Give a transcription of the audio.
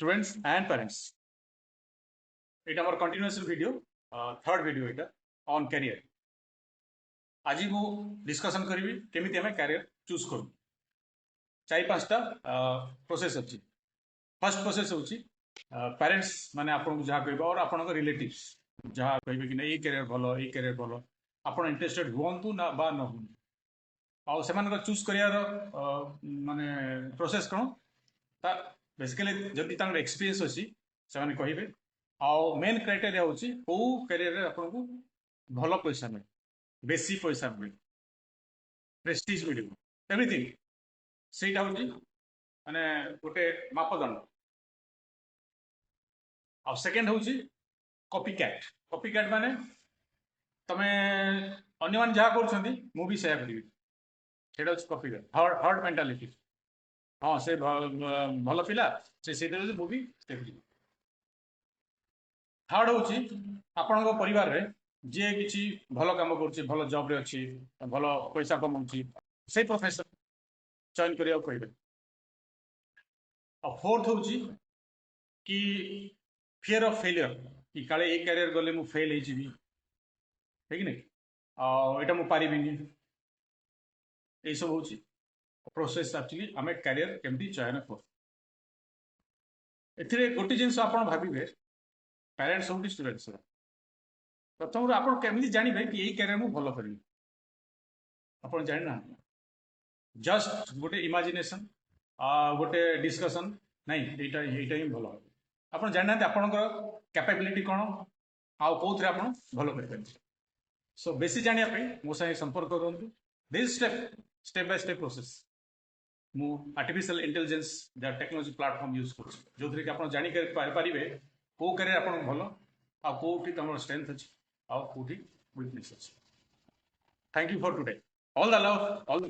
students and parents. এটা আমার continuous video third video এটা ऑन कैरियर। आज मु डिस्कशन करी केमी आम कैरियर चूज करूँ। चार पांचटा प्रोसेस अच्छी। फर्स्ट प्रोसेस हूँ पेरेंट्स माने आपको जहाँ कह और आप रिलेटिव्स जहाँ कहे कि ये कैरियर भल ये कैरियर भल आप इंटरेस्टेड हूँ ना बा न हूँ आउ से चूज कर माने प्रोसेस कौन बेसिकली जदि एक्सपीरियंस अच्छी से कहे आउ मेन क्राइटेरिया हूँ कौ कैरियर आपको भल पैसा मिले बेसी पैसा मिले प्रेस्टीज मिले एवरीथिंग से माने गोटे मापदंड। आ सेकेंड हूँ कॉपी कैट माने तमें अन्य मैंने जहाँ कर से करी कॉपी कैट हर्ड मेंटालिटी। हाँ से भल पिला से मुझे थर्ड हूँ आपण परिवार रे जी किसी भल कम कर भल जॉब रे अच्छी भल पैसा कमाऊँ से प्रोफेशन चयन करने कहे। और फोर्थ हूँ कि फियर ऑफ फेलियर कि काले ये कैरियर गले मु फेल है कि नहीं आईटा मु पारिनी यही सब हूँ प्रोसेस एक्चुअली आम कैरियर केमती चयन कर। गोटे जिन आप भावे पेरेंट्स हो कि स्टूडेंट्स प्रथम आप जानवे कि यही कैरियर मुझे भल करी आप जाना जस्ट गोटे इमेजिनेशन गोटे डिस्कशन नहीं यहाँ ही भल आप जाना आपंकर कैपेबिलिटी कौन आउ कौन आप भल कर। सो बेसी जानापी मो साथ संपर्क करूँ। This step by step process मु artificial intelligence technology platform use कर जो थी कि आप जापारे कौ कैरियर आप भल आउटी तुम स्ट्रेंथ अच्छी आउटी वीकनेस अच्छी। Thank you for today. All the love all the